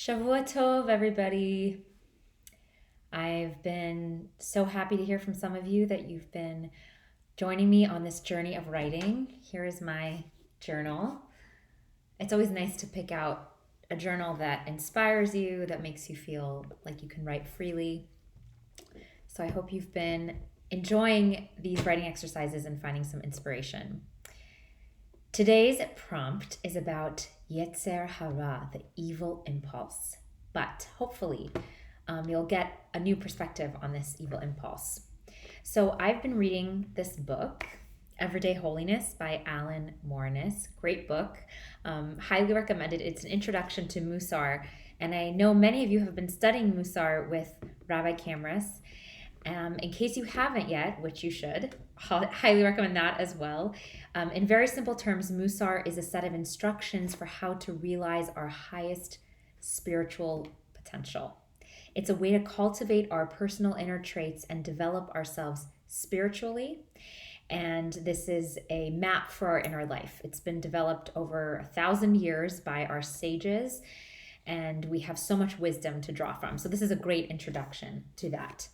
Shavua Tov, everybody. I've been so happy to hear from some of you that you've been joining me on this journey of writing. Here is my journal. It's always nice to pick out a journal that inspires you, that makes you feel like you can write freely. So I hope you've been enjoying these writing exercises and finding some inspiration. Today's prompt is about Yetzer Hara, the evil impulse. But hopefully, you'll get a new perspective on this evil impulse. So I've been reading this book, Everyday Holiness by Alan Moranis. Great book. Highly recommended. It's an introduction to Musar. And I know many of you have been studying Musar with Rabbi Kamras. In case you haven't yet, which you should, highly recommend that as well. In very simple terms, Musar is a set of instructions for how to realize our highest spiritual potential. It's a way to cultivate our personal inner traits and develop ourselves spiritually. And this is a map for our inner life. It's been developed over 1,000 years by our sages, and we have so much wisdom to draw from. So this is a great introduction to that.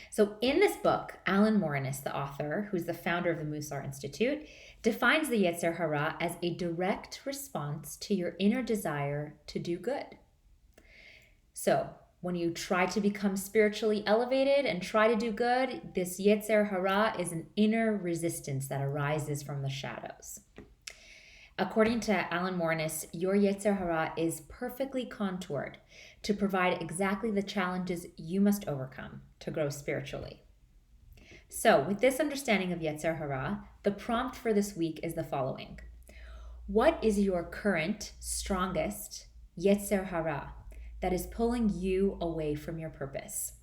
So in this book, Alan Moranis, the author, who's the founder of the Musar Institute, defines the Yetzer Hara as a direct response to your inner desire to do good. So when you try to become spiritually elevated and try to do good, this Yetzer Hara is an inner resistance that arises from the shadows. According to Alan Moranis, your Yetzer Hara is perfectly contoured to provide exactly the challenges you must overcome to grow spiritually. So, with this understanding of Yetzer Hara, the prompt for this week is the following. What is your current, strongest Yetzer Hara that is pulling you away from your purpose?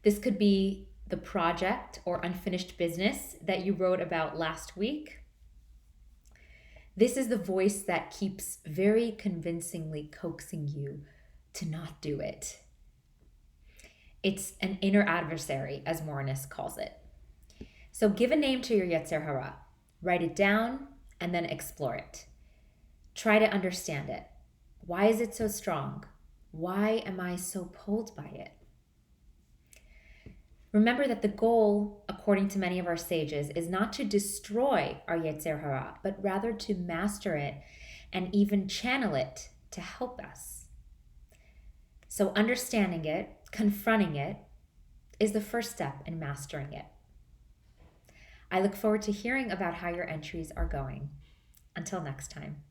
This could be the project or unfinished business that you wrote about last week. This is the voice that keeps very convincingly coaxing you to not do it. It's an inner adversary, as Moranis calls it. So give a name to your Yetzer Hara. Write it down and then explore it. Try to understand it. Why is it so strong? Why am I so pulled by it? Remember that the goal, according to many of our sages, is not to destroy our Yetzer Hara, but rather to master it and even channel it to help us. So understanding it, confronting it, is the first step in mastering it. I look forward to hearing about how your entries are going. Until next time.